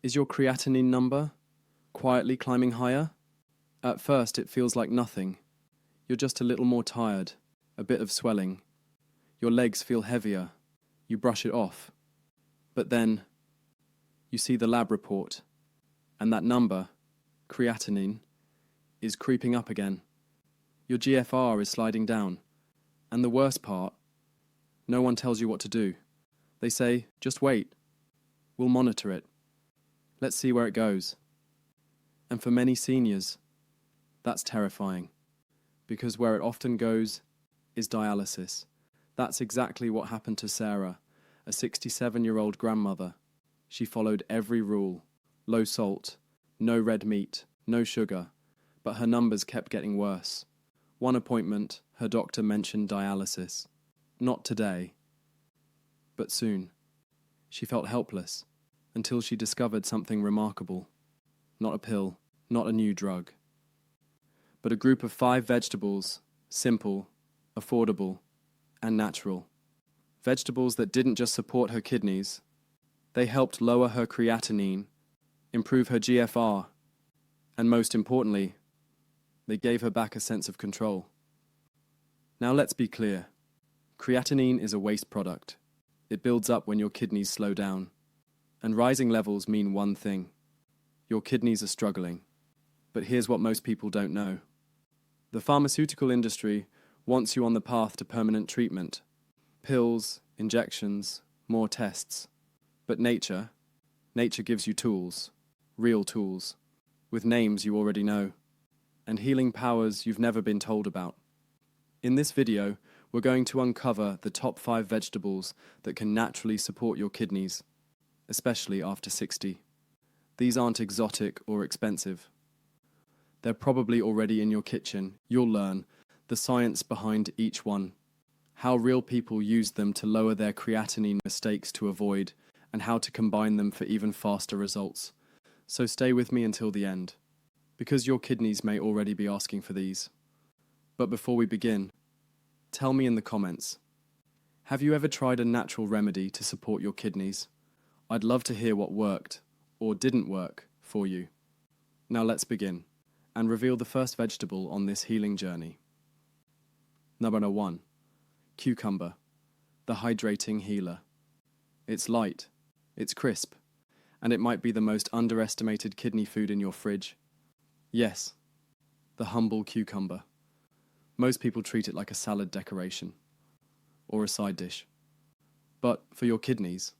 Is your creatinine number quietly climbing higher? At first it feels like nothing. You're just a little more tired, a bit of swelling. Your legs feel heavier. You brush it off. But then you see the lab report, and that number, creatinine, is creeping up again. Your GFR is sliding down. And the worst part, no one tells you what to do. They say, just wait. We'll monitor it. Let's see where it goes. And for many seniors, that's terrifying. Because where it often goes is dialysis. That's exactly what happened to Sarah, a 67-year-old grandmother. She followed every rule. Low salt, no red meat, no sugar. But her numbers kept getting worse. One appointment, her doctor mentioned dialysis. Not today, but soon. She felt helpless until she discovered something remarkable. Not a pill, not a new drug, but a group of 5 vegetables, simple, affordable, and natural. Vegetables that didn't just support her kidneys, they helped lower her creatinine, improve her GFR, and most importantly, they gave her back a sense of control. Now let's be clear. Creatinine is a waste product. It builds up when your kidneys slow down. And rising levels mean one thing. Your kidneys are struggling. But here's what most people don't know. The pharmaceutical industry wants you on the path to permanent treatment. Pills, injections, more tests. But nature gives you tools, real tools, with names you already know, and healing powers you've never been told about. In this video, we're going to uncover the top 5 vegetables that can naturally support your kidneys, especially after 60. These aren't exotic or expensive. They're probably already in your kitchen. You'll learn the science behind each one, how real people use them to lower their creatinine, mistakes to avoid, and how to combine them for even faster results. So stay with me until the end, because your kidneys may already be asking for these. But before we begin, tell me in the comments, have you ever tried a natural remedy to support your kidneys? I'd love to hear what worked, or didn't work, for you. Now let's begin, and reveal the first vegetable on this healing journey. Number 1. Cucumber, the hydrating healer. It's light, it's crisp, and it might be the most underestimated kidney food in your fridge. Yes, the humble cucumber. Most people treat it like a salad decoration, or a side dish. But for your kidneys,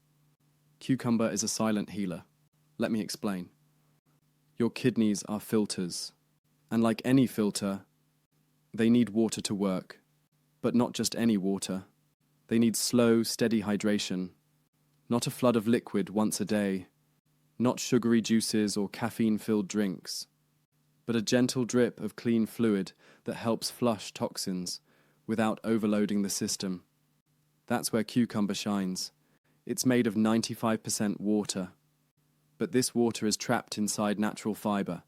cucumber is a silent healer. Let me explain. Your kidneys are filters, and like any filter, they need water to work. But not just any water. They need slow, steady hydration. Not a flood of liquid once a day. Not sugary juices or caffeine-filled drinks. But a gentle drip of clean fluid that helps flush toxins without overloading the system. That's where cucumber shines. It's made of 95% water. But this water is trapped inside natural fiber.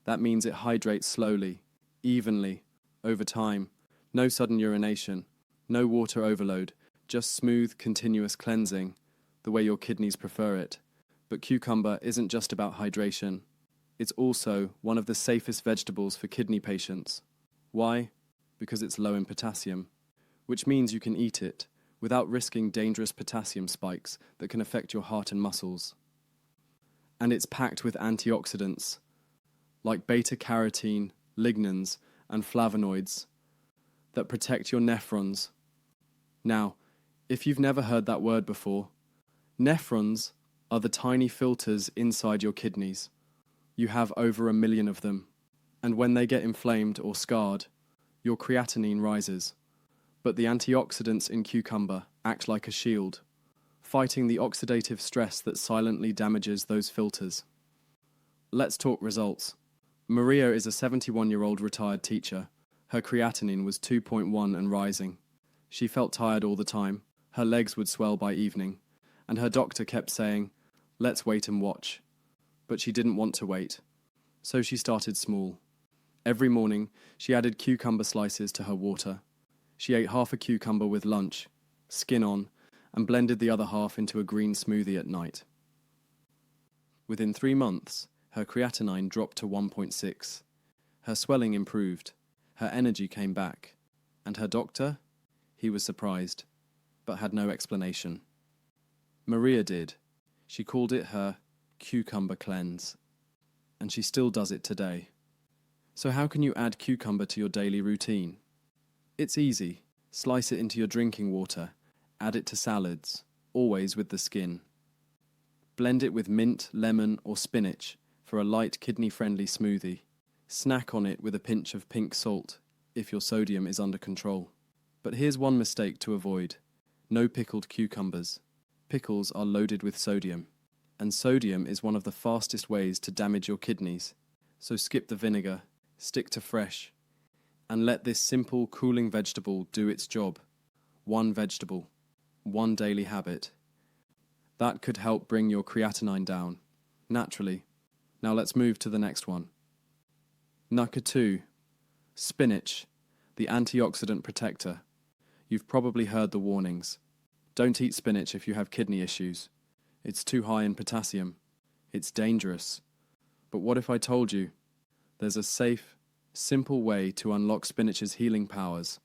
That means it hydrates slowly, evenly, over time. No sudden urination, no water overload, just smooth, continuous cleansing, the way your kidneys prefer it. But cucumber isn't just about hydration. It's also one of the safest vegetables for kidney patients. Why? Because it's low in potassium, which means you can eat it without risking dangerous potassium spikes that can affect your heart and muscles. And it's packed with antioxidants, like beta-carotene, lignans, and flavonoids, that protect your nephrons. Now, if you've never heard that word before, nephrons are the tiny filters inside your kidneys. You have over 1 million of them, and when they get inflamed or scarred, your creatinine rises. But the antioxidants in cucumber act like a shield, fighting the oxidative stress that silently damages those filters. Let's talk results. Maria is a 71-year-old retired teacher. Her creatinine was 2.1 and rising. She felt tired all the time. Her legs would swell by evening. And her doctor kept saying, "Let's wait and watch." But she didn't want to wait. So she started small. Every morning, she added cucumber slices to her water. She ate half a cucumber with lunch, skin on, and blended the other half into a green smoothie at night. Within 3 months, her creatinine dropped to 1.6. Her swelling improved, her energy came back, and her doctor? He was surprised, but had no explanation. Maria did. She called it her cucumber cleanse, and she still does it today. So how can you add cucumber to your daily routine? It's easy. Slice it into your drinking water, add it to salads, always with the skin. Blend it with mint, lemon, or spinach for a light kidney-friendly smoothie. Snack on it with a pinch of pink salt if your sodium is under control. But here's one mistake to avoid. No pickled cucumbers. Pickles are loaded with sodium, and sodium is one of the fastest ways to damage your kidneys. So skip the vinegar, stick to fresh, and let this simple cooling vegetable do its job. One vegetable, one daily habit. That could help bring your creatinine down, naturally. Now let's move to the next one. Number 2. Spinach, the antioxidant protector. You've probably heard the warnings. Don't eat spinach if you have kidney issues. It's too high in potassium. It's dangerous. But what if I told you there's a safe, simple way to unlock spinach's healing powers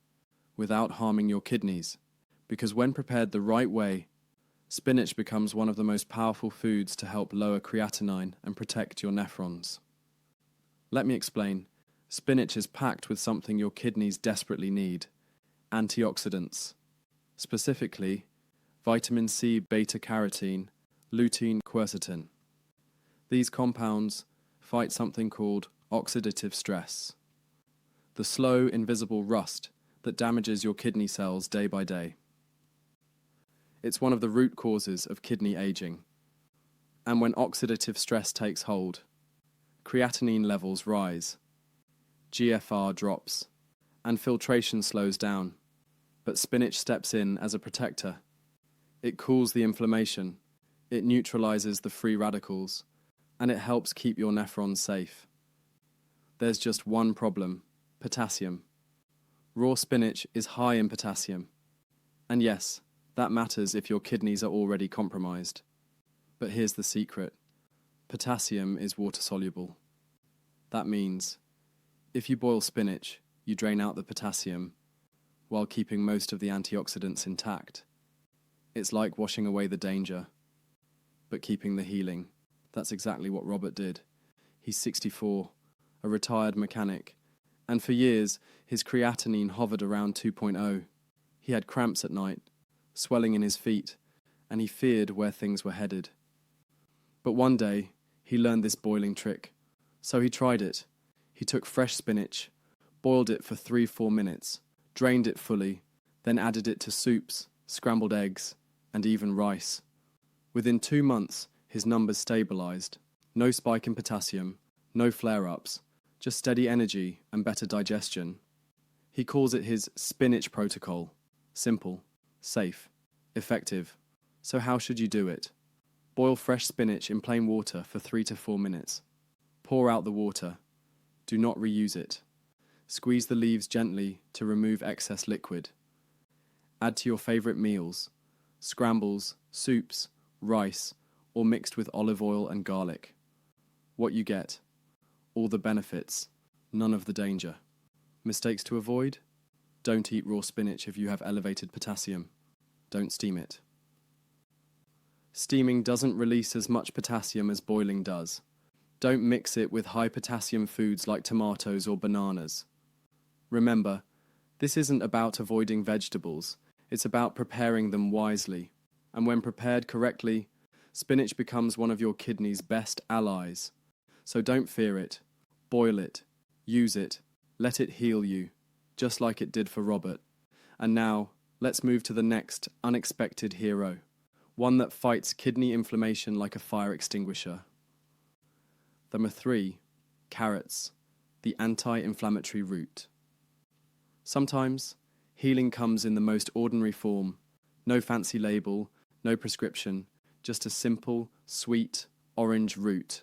without harming your kidneys? Because when prepared the right way, spinach becomes one of the most powerful foods to help lower creatinine and protect your nephrons. Let me explain. Spinach is packed with something your kidneys desperately need: antioxidants. Specifically, vitamin C, beta-carotene, lutein, quercetin. These compounds fight something called oxidative stress, the slow, invisible rust that damages your kidney cells day by day. It's one of the root causes of kidney aging. And when oxidative stress takes hold, creatinine levels rise, GFR drops, and filtration slows down. But spinach steps in as a protector. It cools the inflammation, it neutralizes the free radicals, and it helps keep your nephrons safe. There's just one problem: potassium. Raw spinach is high in potassium. And yes, that matters if your kidneys are already compromised. But here's the secret. Potassium is water-soluble. That means, if you boil spinach, you drain out the potassium, while keeping most of the antioxidants intact. It's like washing away the danger, but keeping the healing. That's exactly what Robert did. He's 64, a retired mechanic, and for years his creatinine hovered around 2.0. He had cramps at night, swelling in his feet, and he feared where things were headed. But one day, he learned this boiling trick. So he tried it. He took fresh spinach, boiled it for 3-4 minutes, drained it fully, then added it to soups, scrambled eggs, and even rice. Within 2 months, his numbers stabilized. No spike in potassium, no flare-ups, just steady energy and better digestion. He calls it his spinach protocol. Simple, safe, effective. So how should you do it? Boil fresh spinach in plain water for 3 to 4 minutes. Pour out the water. Do not reuse it. Squeeze the leaves gently to remove excess liquid. Add to your favorite meals: scrambles, soups, rice, or mixed with olive oil and garlic. What you get: all the benefits, none of the danger. Mistakes to avoid? Don't eat raw spinach if you have elevated potassium. Don't steam it. Steaming doesn't release as much potassium as boiling does. Don't mix it with high potassium foods like tomatoes or bananas. Remember, this isn't about avoiding vegetables, it's about preparing them wisely. And when prepared correctly, spinach becomes one of your kidney's best allies. So don't fear it. Boil it. Use it. Let it heal you, just like it did for Robert. And now, let's move to the next unexpected hero. One that fights kidney inflammation like a fire extinguisher. Number 3. Carrots, the anti-inflammatory root. Sometimes, healing comes in the most ordinary form. No fancy label, no prescription, just a simple, sweet, orange root.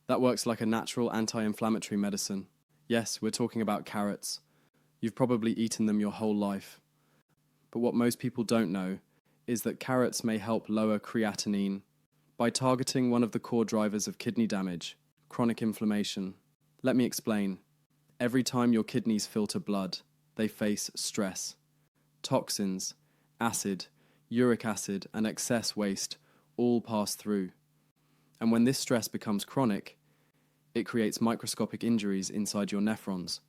That works like a natural anti-inflammatory medicine. Yes, we're talking about carrots. You've probably eaten them your whole life. But what most people don't know is that carrots may help lower creatinine, by targeting one of the core drivers of kidney damage, chronic inflammation. Let me explain. Every time your kidneys filter blood, they face stress. Toxins, acid, uric acid, and excess waste all pass through. And when this stress becomes chronic, it creates microscopic injuries inside your nephrons.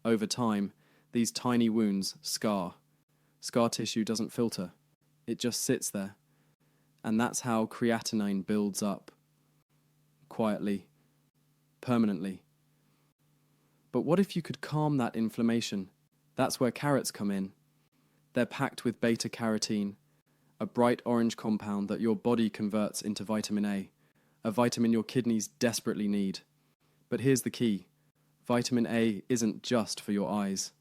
Over time, these tiny wounds scar. Scar tissue doesn't filter. It just sits there. And that's how creatinine builds up. Quietly. Permanently. But what if you could calm that inflammation? That's where carrots come in. They're packed with beta-carotene, a bright orange compound that your body converts into vitamin a vitamin your kidneys desperately need. But here's the key. Vitamin A isn't just for your eyes.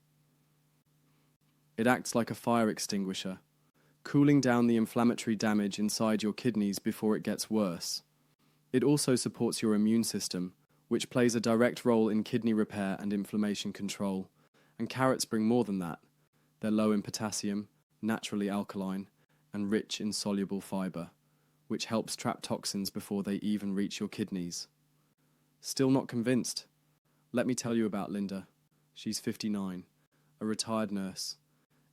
It acts like a fire extinguisher, cooling down the inflammatory damage inside your kidneys before it gets worse. It also supports your immune system, which plays a direct role in kidney repair and inflammation control. And carrots bring more than that. They're low in potassium, naturally alkaline, and rich in soluble fiber, which helps trap toxins before they even reach your kidneys. Still not convinced? Let me tell you about Linda. She's 59, a retired nurse,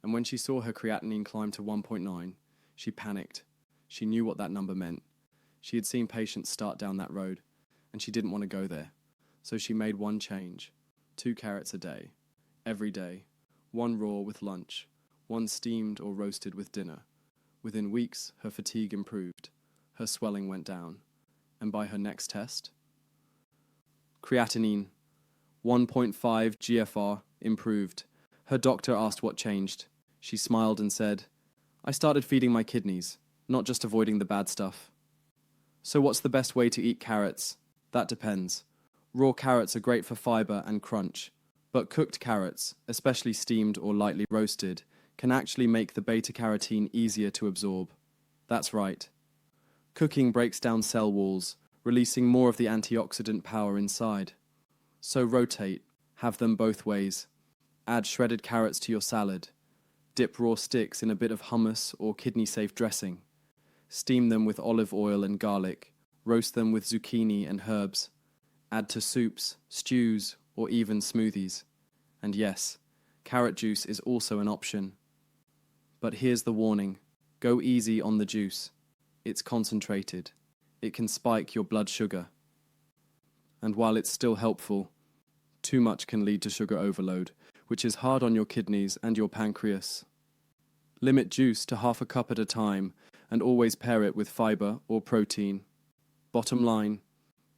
and when she saw her creatinine climb to 1.9, she panicked. She knew what that number meant. She had seen patients start down that road, and she didn't want to go there. So she made one change: 2 carrots a day, every day, 1 raw with lunch, 1 steamed or roasted with dinner. Within weeks, her fatigue improved, her swelling went down, and by her next test, creatinine, 1.5 GFR, improved. Her doctor asked what changed. She smiled and said, "I started feeding my kidneys, not just avoiding the bad stuff." So what's the best way to eat carrots? That depends. Raw carrots are great for fiber and crunch, but cooked carrots, especially steamed or lightly roasted, can actually make the beta-carotene easier to absorb. That's right. Cooking breaks down cell walls, releasing more of the antioxidant power inside. So rotate, have them both ways. Add shredded carrots to your salad. Dip raw sticks in a bit of hummus or kidney-safe dressing. Steam them with olive oil and garlic. Roast them with zucchini and herbs. Add to soups, stews, or even smoothies. And yes, carrot juice is also an option. But here's the warning. Go easy on the juice. It's concentrated. It can spike your blood sugar. And while it's still helpful, too much can lead to sugar overload, which is hard on your kidneys and your pancreas. Limit juice to half a cup at a time, and always pair it with fiber or protein. Bottom line,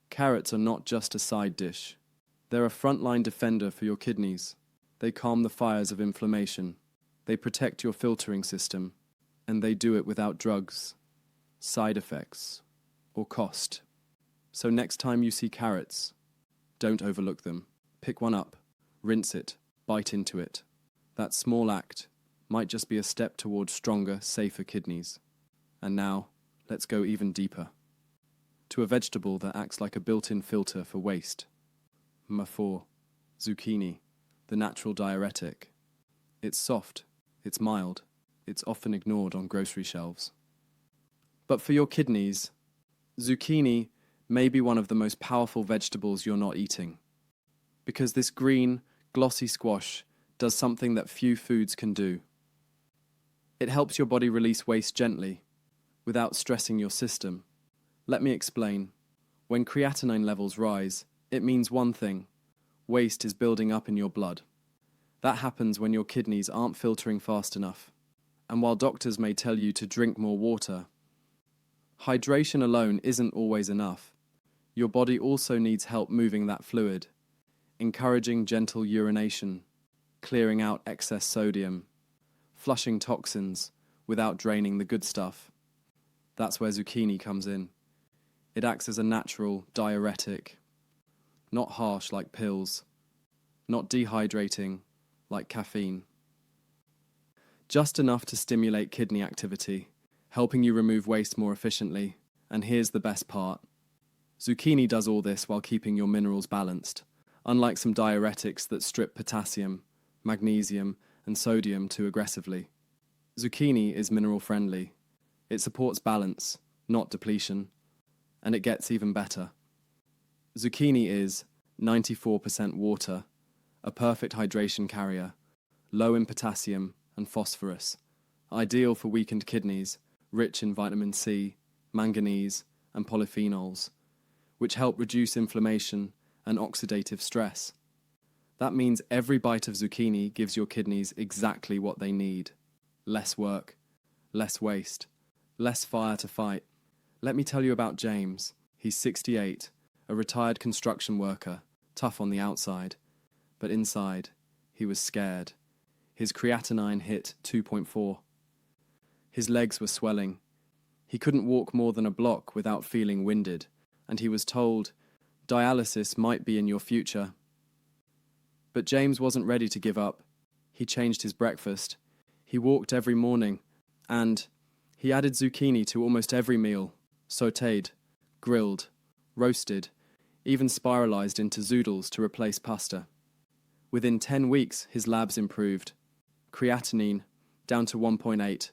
carrots are not just a side dish. They're a frontline defender for your kidneys. They calm the fires of inflammation. They protect your filtering system. And they do it without drugs, side effects, or cost. So next time you see carrots, don't overlook them. Pick one up, rinse it, bite into it. That small act might just be a step towards stronger, safer kidneys. And now, let's go even deeper. To a vegetable that acts like a built-in filter for waste. Number 4. Zucchini, the natural diuretic. It's soft, it's mild, it's often ignored on grocery shelves. But for your kidneys, zucchini may be one of the most powerful vegetables you're not eating. Because this green, glossy squash does something that few foods can do. It helps your body release waste gently, without stressing your system. Let me explain. When creatinine levels rise, it means one thing: waste is building up in your blood. That happens when your kidneys aren't filtering fast enough. And while doctors may tell you to drink more water, hydration alone isn't always enough. Your body also needs help moving that fluid, encouraging gentle urination, clearing out excess sodium, flushing toxins without draining the good stuff. That's where zucchini comes in. It acts as a natural diuretic, not harsh like pills, not dehydrating like caffeine. Just enough to stimulate kidney activity, helping you remove waste more efficiently. And here's the best part. Zucchini does all this while keeping your minerals balanced, unlike some diuretics that strip potassium, magnesium, and sodium too aggressively. Zucchini is mineral friendly. It supports balance, not depletion, And it gets even better. Zucchini is 94% water, a perfect hydration carrier, low in potassium and phosphorus, ideal for weakened kidneys, rich in vitamin C, manganese, and polyphenols, which help reduce inflammation and oxidative stress. That means every bite of zucchini gives your kidneys exactly what they need. Less work, less waste, less fire to fight. Let me tell you about James. He's 68, a retired construction worker, tough on the outside, but inside, he was scared. His creatinine hit 2.4. His legs were swelling. He couldn't walk more than a block without feeling winded, and he was told, dialysis might be in your future. But James wasn't ready to give up. He changed his breakfast. He walked every morning, and he added zucchini to almost every meal, sautéed, grilled, roasted, even spiralized into zoodles to replace pasta. Within 10 weeks, his labs improved. Creatinine, down to 1.8.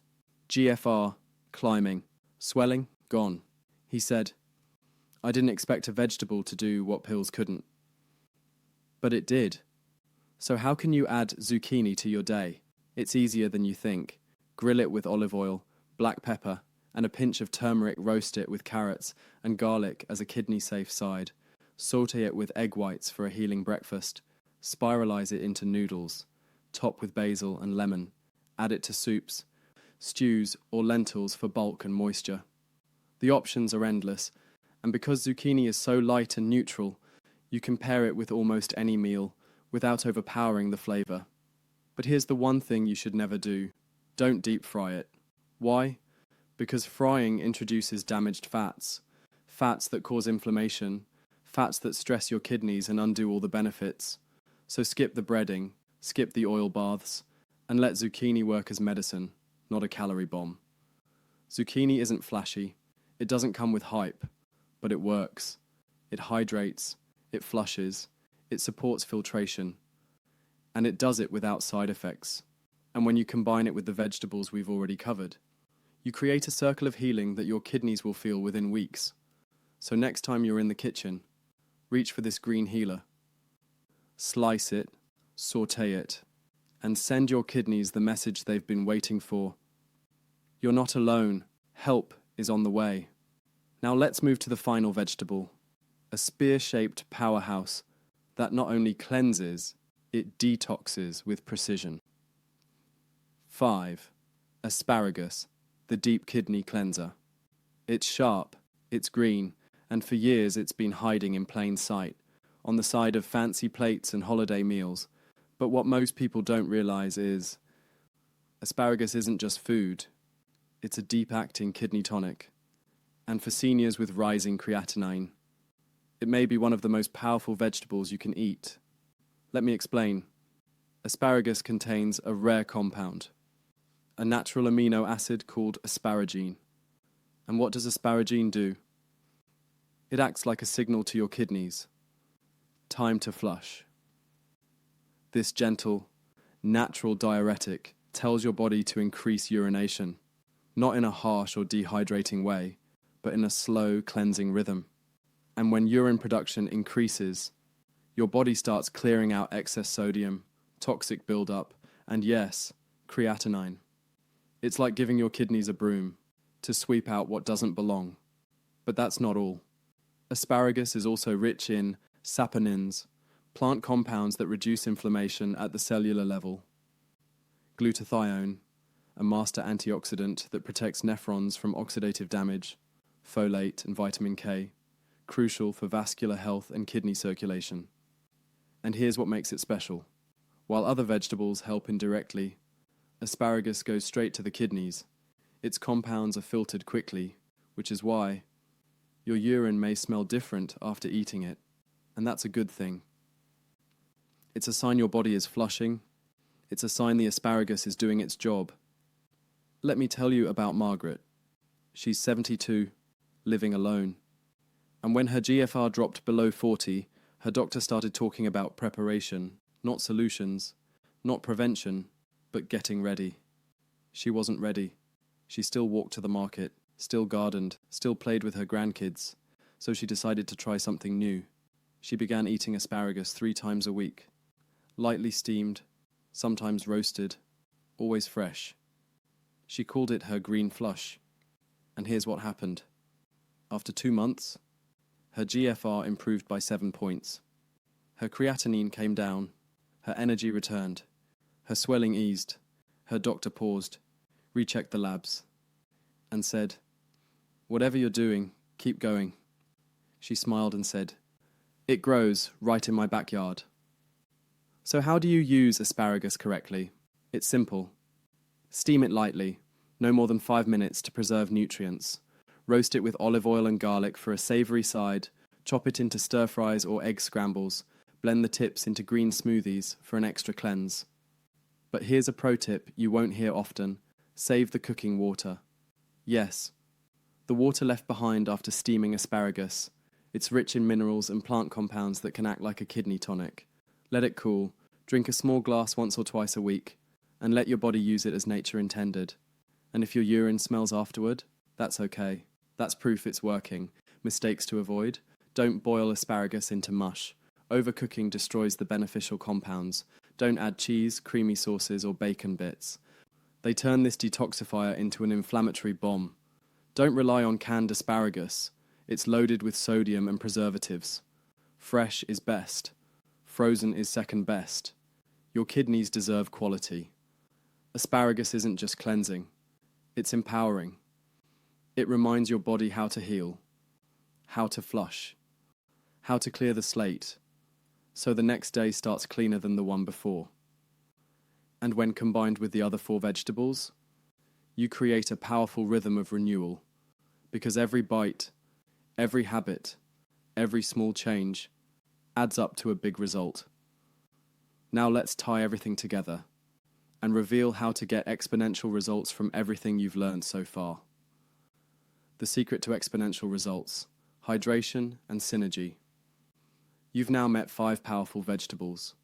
GFR, climbing. Swelling, gone. He said, I didn't expect a vegetable to do what pills couldn't. But it did. So how can you add zucchini to your day? It's easier than you think. Grill it with olive oil, black pepper, and a pinch of turmeric. Roast it with carrots and garlic as a kidney-safe side. Sauté it with egg whites for a healing breakfast. Spiralize it into noodles. Top with basil and lemon. Add it to soups, stews, or lentils for bulk and moisture. The options are endless, and because zucchini is so light and neutral, you can pair it with almost any meal without overpowering the flavor. But here's the one thing you should never do. Don't deep fry it. Why? Because frying introduces damaged fats. Fats that cause inflammation. Fats that stress your kidneys and undo all the benefits. So skip the breading, skip the oil baths, and let zucchini work as medicine, not a calorie bomb. Zucchini isn't flashy. It doesn't come with hype, but it works. It hydrates, it flushes, it supports filtration, and it does it without side effects. And when you combine it with the vegetables we've already covered, you create a circle of healing that your kidneys will feel within weeks. So next time you're in the kitchen, reach for this green healer. Slice it, sauté it, and send your kidneys the message they've been waiting for. You're not alone. Help is on the way. Now let's move to the final vegetable, a spear-shaped powerhouse that not only cleanses, it detoxes with precision. 5. Asparagus, the deep kidney cleanser. It's sharp, it's green, and for years it's been hiding in plain sight, on the side of fancy plates and holiday meals. But what most people don't realize is, asparagus isn't just food, it's a deep-acting kidney tonic. And for seniors with rising creatinine, it may be one of the most powerful vegetables you can eat. Let me explain. Asparagus contains a rare compound, a natural amino acid called asparagine. And what does asparagine do? It acts like a signal to your kidneys. Time to flush. This gentle, natural diuretic tells your body to increase urination, not in a harsh or dehydrating way, but in a slow, cleansing rhythm. And when urine production increases, your body starts clearing out excess sodium, toxic buildup, and yes, creatinine. It's like giving your kidneys a broom to sweep out what doesn't belong. But that's not all. Asparagus is also rich in saponins, plant compounds that reduce inflammation at the cellular level. Glutathione, a master antioxidant that protects nephrons from oxidative damage. Folate and vitamin K, crucial for vascular health and kidney circulation. And here's what makes it special. While other vegetables help indirectly, asparagus goes straight to the kidneys. Its compounds are filtered quickly, which is why your urine may smell different after eating it, and that's a good thing. It's a sign your body is flushing. It's a sign the asparagus is doing its job. Let me tell you about Margaret. She's 72, living alone. And when her GFR dropped below 40, her doctor started talking about preparation, not solutions, not prevention, but getting ready. She wasn't ready. She still walked to the market, still gardened, still played with her grandkids, so she decided to try something new. She began eating asparagus 3 times a week, lightly steamed, sometimes roasted, always fresh. She called it her green flush. And here's what happened. After 2 months, her GFR improved by 7 points. Her creatinine came down, her energy returned, her swelling eased. Her doctor paused, rechecked the labs, and said, "Whatever you're doing, keep going." She smiled and said, "It grows right in my backyard." So how do you use asparagus correctly? It's simple. Steam it lightly, no more than 5 minutes to preserve nutrients. Roast it with olive oil and garlic for a savoury side, chop it into stir-fries or egg scrambles, blend the tips into green smoothies for an extra cleanse. But here's a pro tip you won't hear often: save the cooking water. Yes, the water left behind after steaming asparagus. It's rich in minerals and plant compounds that can act like a kidney tonic. Let it cool, drink a small glass once or twice a week, and let your body use it as nature intended. And if your urine smells afterward, that's okay. That's proof it's working. Mistakes to avoid: don't boil asparagus into mush. Overcooking destroys the beneficial compounds. Don't add cheese, creamy sauces, or bacon bits. They turn this detoxifier into an inflammatory bomb. Don't rely on canned asparagus. It's loaded with sodium and preservatives. Fresh is best. Frozen is second best. Your kidneys deserve quality. Asparagus isn't just cleansing. It's empowering. It reminds your body how to heal, how to flush, how to clear the slate, so the next day starts cleaner than the one before. And when combined with the other 4 vegetables, you create a powerful rhythm of renewal, because every bite, every habit, every small change adds up to a big result. Now let's tie everything together and reveal how to get exponential results from everything you've learned so far. The secret to exponential results: hydration and synergy. You've now met 5 powerful vegetables,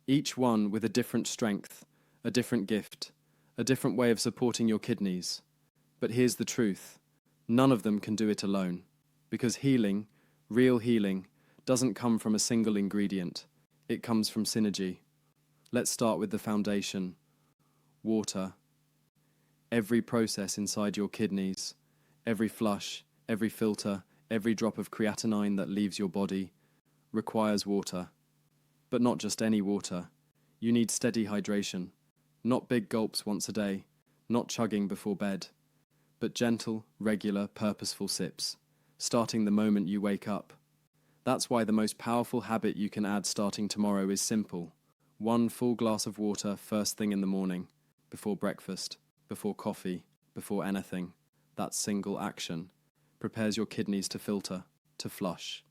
each one with a different strength, a different gift, a different way of supporting your kidneys. But here's the truth: none of them can do it alone, because healing, real healing, doesn't come from a single ingredient. It comes from synergy. Let's start with the foundation: water. Every process inside your kidneys, every flush, every filter, every drop of creatinine that leaves your body requires water. But not just any water. You need steady hydration. Not big gulps once a day, not chugging before bed, but gentle, regular, purposeful sips, starting the moment you wake up. That's why the most powerful habit you can add starting tomorrow is simple: 1 full glass of water first thing in the morning, before breakfast, before coffee, before anything. That single action prepares your kidneys to filter, to flush,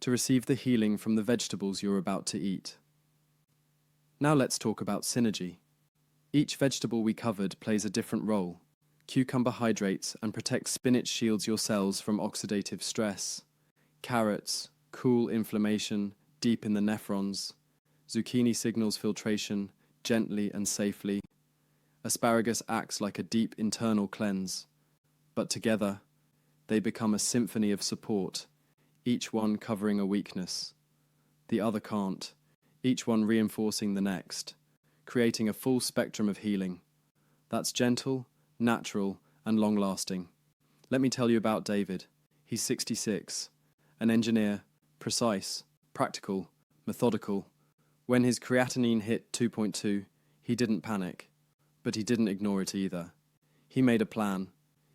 to receive the healing from the vegetables you're about to eat. Now let's talk about synergy. Each vegetable we covered plays a different role. Cucumber hydrates and protects spinach, shields your cells from oxidative stress. Carrots cool inflammation deep in the nephrons. Zucchini signals filtration gently and safely. Asparagus acts like a deep internal cleanse. But together, they become a symphony of support, each one covering a weakness. The other can't, each one reinforcing the next, creating a full spectrum of healing. That's gentle, natural, and long-lasting. Let me tell you about David. He's 66, an engineer, precise, practical, methodical. When his creatinine hit 2.2, he didn't panic, but he didn't ignore it either. He made a plan.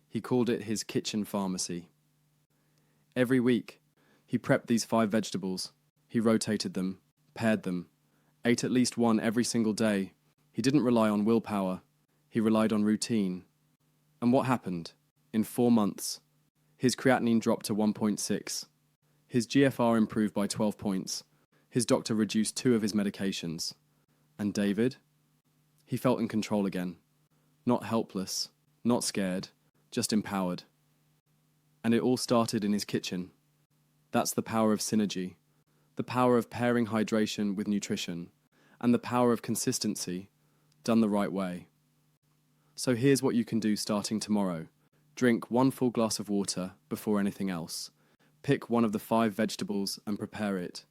He called it his kitchen pharmacy. Every week, he prepped these 5 vegetables. He rotated them, paired them, ate at least one every single day. He didn't rely on willpower. He relied on routine. And what happened? In 4 months, his creatinine dropped to 1.6. His GFR improved by 12 points. His doctor reduced 2 of his medications. And David? He felt in control again. Not helpless, not scared, just empowered. And it all started in his kitchen. That's the power of synergy, the power of pairing hydration with nutrition, and the power of consistency, done the right way. So here's what you can do starting tomorrow. Drink 1 full glass of water before anything else. Pick one of the 5 vegetables and prepare it.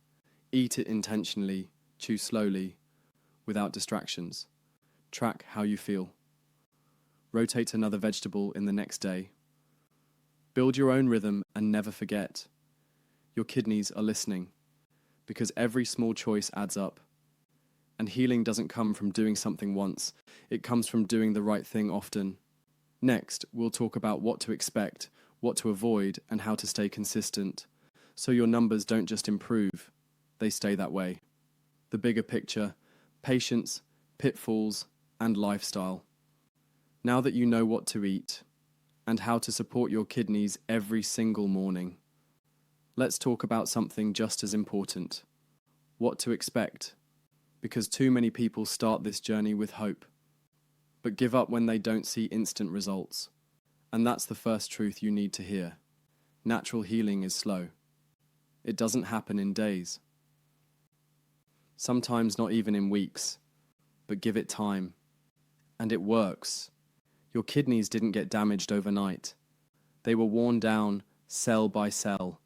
Eat it intentionally, chew slowly, without distractions. Track how you feel. Rotate another vegetable in the next day. Build your own rhythm and never forget. Your kidneys are listening, because every small choice adds up. And healing doesn't come from doing something once, it comes from doing the right thing often. Next, we'll talk about what to expect, what to avoid, and how to stay consistent, so your numbers don't just improve, they stay that way. The bigger picture, patience, pitfalls, and lifestyle. Now that you know what to eat, and how to support your kidneys every single morning, let's talk about something just as important. What to expect, because too many people start this journey with hope, but give up when they don't see instant results. And that's the first truth you need to hear. Natural healing is slow. It doesn't happen in days. Sometimes not even in weeks, but give it time. And it works. Your kidneys didn't get damaged overnight. They were worn down cell by cell,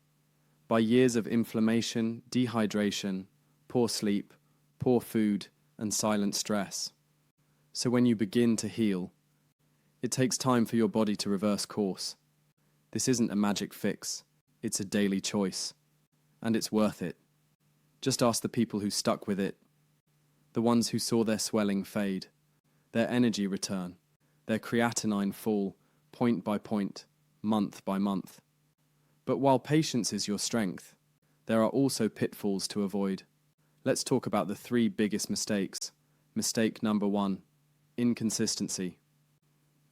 by years of inflammation, dehydration, poor sleep, poor food, and silent stress. So when you begin to heal, it takes time for your body to reverse course. This isn't a magic fix, it's a daily choice. And it's worth it. Just ask the people who stuck with it, the ones who saw their swelling fade, their energy return, their creatinine fall, point by point, month by month. But while patience is your strength, there are also pitfalls to avoid. Let's talk about the 3 biggest mistakes. Mistake number 1. Inconsistency.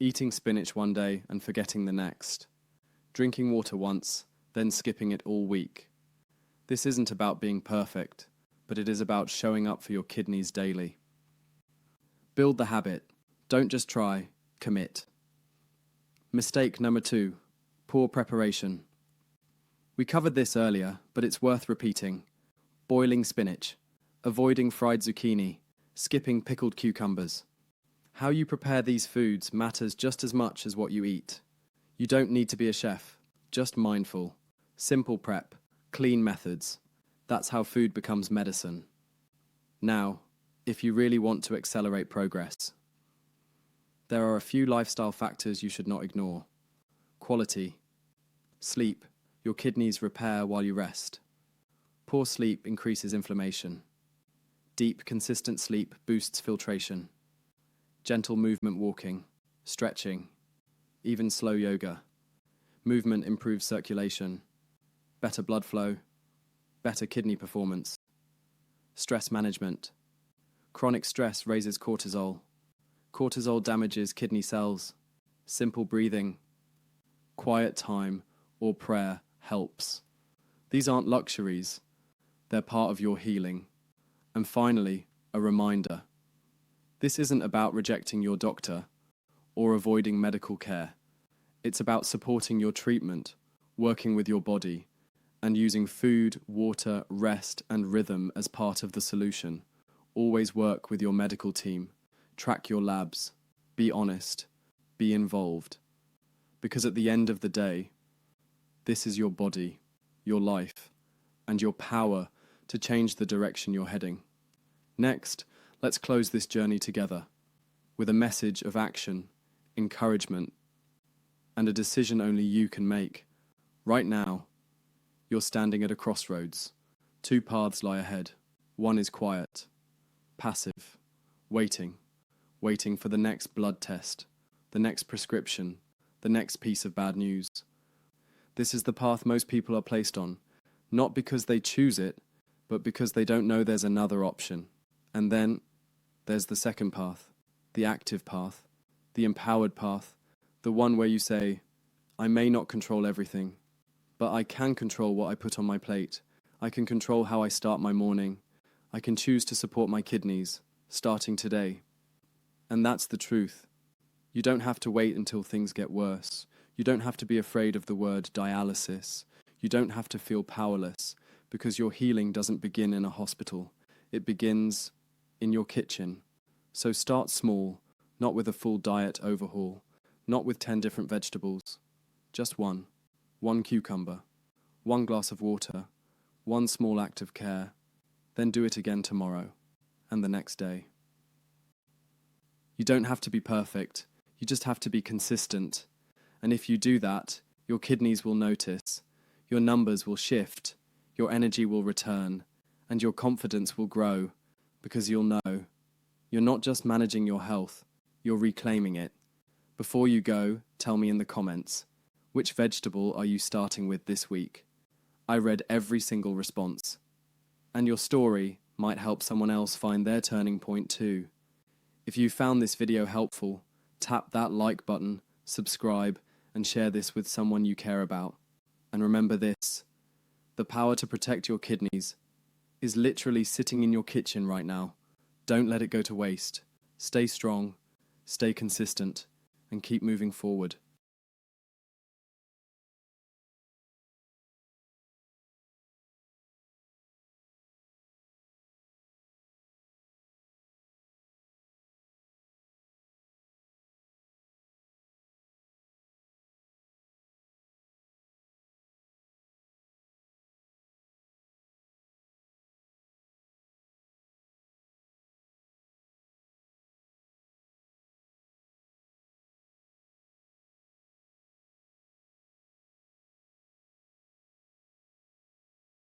Eating spinach one day and forgetting the next. Drinking water once, then skipping it all week. This isn't about being perfect, but it is about showing up for your kidneys daily. Build the habit. Don't just try, commit. Mistake number 2. Poor preparation. We covered this earlier, but it's worth repeating. Boiling spinach, avoiding fried zucchini, skipping pickled cucumbers. How you prepare these foods matters just as much as what you eat. You don't need to be a chef, just mindful. Simple prep, clean methods. That's how food becomes medicine. Now, if you really want to accelerate progress, there are a few lifestyle factors you should not ignore. Quality. Sleep. Your kidneys repair while you rest. Poor sleep increases inflammation. Deep, consistent sleep boosts filtration. Gentle movement walking, stretching, even slow yoga. Movement improves circulation, better blood flow, better kidney performance. Stress management. Chronic stress raises cortisol. Cortisol damages kidney cells. Simple breathing, quiet time, or prayer helps. These aren't luxuries. They're part of your healing. And finally, a reminder. This isn't about rejecting your doctor or avoiding medical care. It's about supporting your treatment, working with your body, and using food, water, rest, and rhythm as part of the solution. Always work with your medical team. Track your labs. Be honest. Be involved. Because at the end of the day, this is your body, your life, and your power to change the direction you're heading. Next, let's close this journey together with a message of action, encouragement, and a decision only you can make. Right now, you're standing at a crossroads. 2 paths lie ahead. One is quiet, passive, waiting for the next blood test, the next prescription, the next piece of bad news. This is the path most people are placed on, not because they choose it, but because they don't know there's another option. And then there's the second path, the active path, the empowered path, the one where you say, I may not control everything, but I can control what I put on my plate. I can control how I start my morning. I can choose to support my kidneys, starting today. And that's the truth. You don't have to wait until things get worse. You don't have to be afraid of the word dialysis. You don't have to feel powerless, because your healing doesn't begin in a hospital. It begins in your kitchen. So start small, not with a full diet overhaul, Not with 10 different vegetables. Just one. One cucumber. One glass of water. One small act of care. Then do it again tomorrow. And the next day. You don't have to be perfect. You just have to be consistent. And if you do that, your kidneys will notice. Your numbers will shift. Your energy will return. And your confidence will grow. Because you'll know. You're not just managing your health. You're reclaiming it. Before you go, tell me in the comments. Which vegetable are you starting with this week? I read every single response. And your story might help someone else find their turning point too. If you found this video helpful, tap that like button, subscribe, and share this with someone you care about. And remember this, the power to protect your kidneys is literally sitting in your kitchen right now. Don't let it go to waste. Stay strong, stay consistent, and keep moving forward.